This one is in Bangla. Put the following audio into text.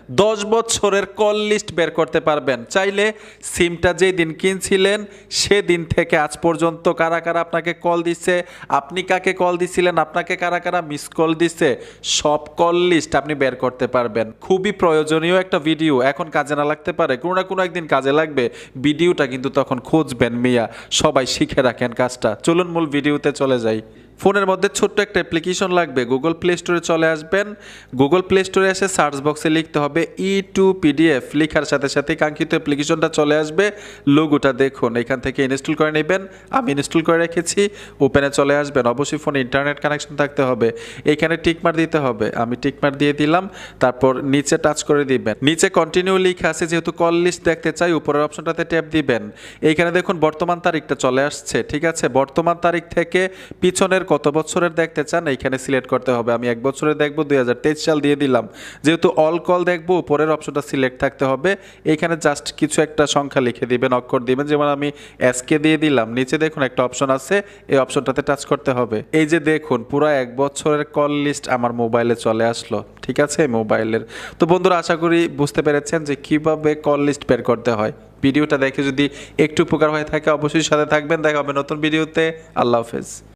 10 বছরের কল লিস্ট বের করতে পারবেন। চাইলে সিমটা যেই দিন কিনছিলেন সেদিন থেকে আজ পর্যন্ত কারা কারা আপনাকে কল দিচ্ছে, আপনি কাকে কল দিছিলেন, আপনাকে কারা কারা মিস কল দিচ্ছে, সব কল লিস্ট আপনি বের করতে পারবেন। খুবই প্রয়োজনীয় একটা ভিডিও। এখন কাজে না লাগতে পারে, কোনো না কোনো একদিন কাজে লাগবে। ভিডিওটা কিন্তু তখন খুঁজবেন মিয়া। সবাই শিখে রাখেন কাজটা। চলুন মূল ভিডিওতে চলে যাই। ফোনের মধ্যে ছোট্ট একটা অ্যাপ্লিকেশন লাগবে। গুগল প্লে স্টোরে চলে আসবেন। গুগল প্লে স্টোরে এসে সার্চ বক্সে লিখতে হবে E2PDF। লেখার সাথে সাথে কাঙ্ক্ষিত অ্যাপ্লিকেশনটা চলে আসবে। লোগোটা দেখুন, এখান থেকে ইনস্টল করে নেবেন। আমি ইনস্টল করে রেখেছি। ওপেনে চলে আসবেন। অবশ্যই ফোনে ইন্টারনেট কানেকশন থাকতে হবে। এইখানে টিকমার দিতে হবে। আমি টিকমার দিয়ে দিলাম। তারপর নিচে টাচ করে দিবেন। নিচে কন্টিনিউ লেখা আছে, যেহেতু কল লিস্ট দেখতে চাই উপরের অপশনটাতে ট্যাপ দিবেন। এইখানে দেখুন বর্তমান তারিখটা চলে আসছে, ঠিক আছে। বর্তমান তারিখ থেকে পিছনের কত বছরের দেখতে চান এইখানে সিলেক্ট করতে হবে। আমি 1 বছরের দেখবো, 2023 সাল দিয়ে দিলাম। যেহেতু অল কল দেখবো উপরের অপশনটা সিলেক্ট থাকতে হবে। এইখানে জাস্ট কিছু একটা সংখ্যা লিখে দিবেন, অক্ষর দিবেন, যেমন আমি এসকে দিয়ে দিলাম। নিচে দেখুন একটা অপশন আছে, এই অপশনটাতে টাচ করতে হবে। এই যে দেখুন পুরো 1 বছরের কল লিস্ট আমার মোবাইলে চলে আসলো, ঠিক আছে, মোবাইলের। তো বন্ধুরা, আশা করি বুঝতে পেরেছেন যে কিভাবে কল লিস্ট বের করতে হয়। ভিডিওটা দেখে যদি একটু উপকার হয়ে থাকে অবশ্যই সাথে থাকবেন। দেখা হবে নতুন ভিডিওতে। আল্লাহ হাফেজ।